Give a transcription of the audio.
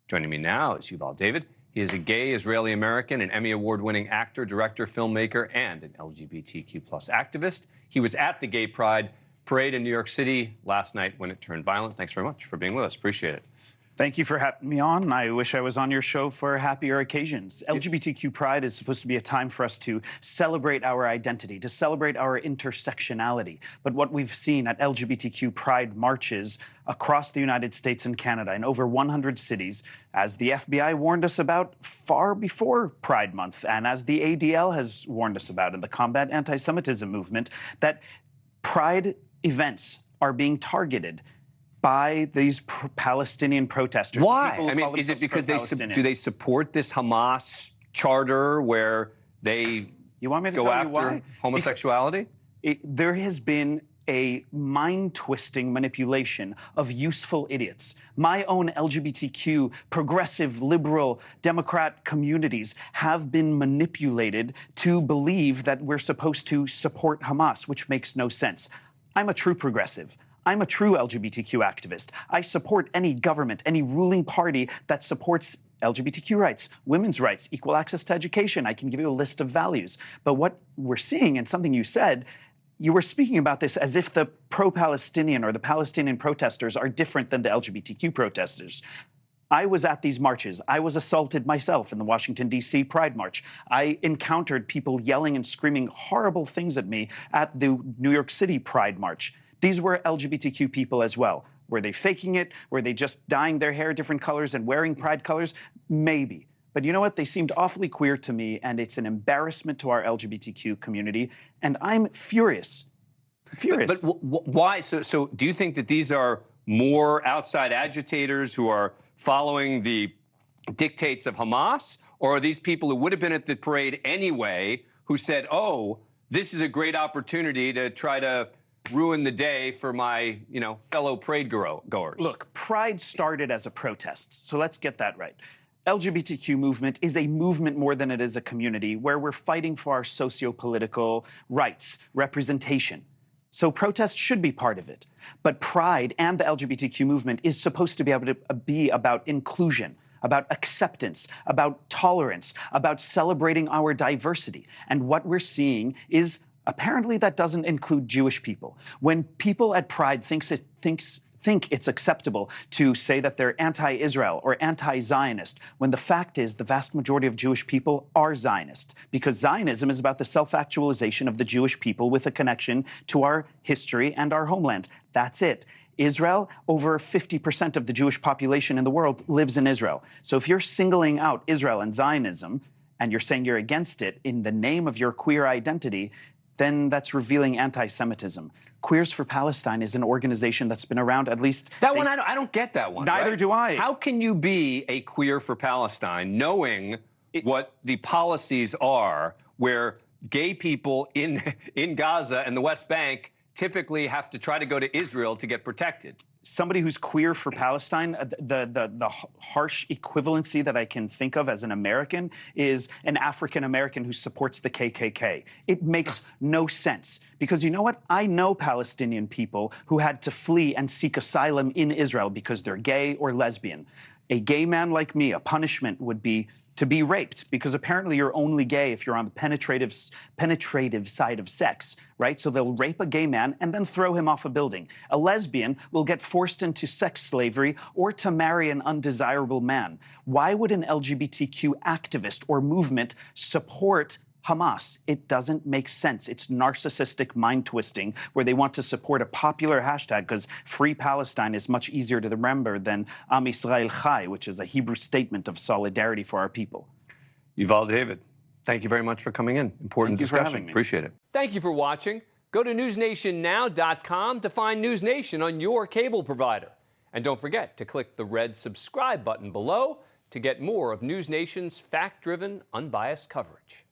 Joining me now is Yuval David. He is a gay Israeli-American, an Emmy Award-winning actor, director, filmmaker, and an LGBTQ+ activist. He was at the Gay Pride Parade in New York City last night when it turned violent. Thanks very much for being with us. Appreciate it. Thank you for having me on. I wish I was on your show for happier occasions. LGBTQ Pride is supposed to be a time for us to celebrate our identity, to celebrate our intersectionality. But what we've seen at LGBTQ Pride marches across the United States and Canada in over 100 cities, as the FBI warned us about far before Pride Month, and as the ADL has warned us about in the Combat Anti-Semitism movement, that Pride events are being targeted by these Palestinian protesters. Why? I mean, is it because do they support this Hamas charter where they go after homosexuality? There has been a mind-twisting manipulation of useful idiots. My own LGBTQ, progressive, liberal, Democrat communities have been manipulated to believe that we're supposed to support Hamas, which makes no sense. I'm a true progressive. I'm a true LGBTQ activist. I support any government, any ruling party that supports LGBTQ rights, women's rights, equal access to education. I can give you a list of values. But what we're seeing, and something you said, you were speaking about this as if the pro-Palestinian or the Palestinian protesters are different than the LGBTQ protesters. I was at these marches. I was assaulted myself in the Washington, D.C. Pride March. I encountered people yelling and screaming horrible things at me at the New York City Pride March. These were LGBTQ people as well. Were they faking it? Were they just dyeing their hair different colors and wearing pride colors? Maybe. But you know what? They seemed awfully queer to me, and it's an embarrassment to our LGBTQ community, and I'm furious. Furious. But why? So do you think that these are more outside agitators who are following the dictates of Hamas, or are these people who would have been at the parade anyway who said, oh, this is a great opportunity to try to ruin the day for my, fellow parade goers? Look, Pride started as a protest, so let's get that right. LGBTQ movement is a movement more than it is a community where we're fighting for our socio-political rights, representation. So protest should be part of it. But Pride and the LGBTQ movement is supposed to be able to be about inclusion, about acceptance, about tolerance, about celebrating our diversity. And what we're seeing is apparently that doesn't include Jewish people. When people at Pride think it's acceptable to say that they're anti-Israel or anti-Zionist, when the fact is the vast majority of Jewish people are Zionist, because Zionism is about the self-actualization of the Jewish people with a connection to our history and our homeland. That's it. Israel, over 50% of the Jewish population in the world lives in Israel. So if you're singling out Israel and Zionism, and you're saying you're against it in the name of your queer identity, then that's revealing anti-Semitism. Queers for Palestine is an organization that's been around at least... That one, I don't get that one. Neither do I. How can you be a Queer for Palestine knowing what the policies are where gay people in Gaza and the West Bank typically have to try to go to Israel to get protected? Somebody who's queer for Palestine, the harsh equivalency that I can think of as an American is an African-American who supports the KKK. It makes no sense. Because you know what? I know Palestinian people who had to flee and seek asylum in Israel because they're gay or lesbian. A gay man like me, a punishment would be to be raped, because apparently you're only gay if you're on the penetrative side of sex, right? So they'll rape a gay man and then throw him off a building. A lesbian will get forced into sex slavery or to marry an undesirable man. Why would an LGBTQ activist or movement support Hamas? It doesn't make sense. It's narcissistic mind twisting where they want to support a popular hashtag because Free Palestine is much easier to remember than Am Yisrael Chai, which is a Hebrew statement of solidarity for our people. Yuval David, thank you very much for coming in. Important discussion. For having me. Appreciate it. Thank you for watching. Go to newsnationnow.com to find NewsNation on your cable provider. And don't forget to click the red subscribe button below to get more of NewsNation's fact-driven, unbiased coverage.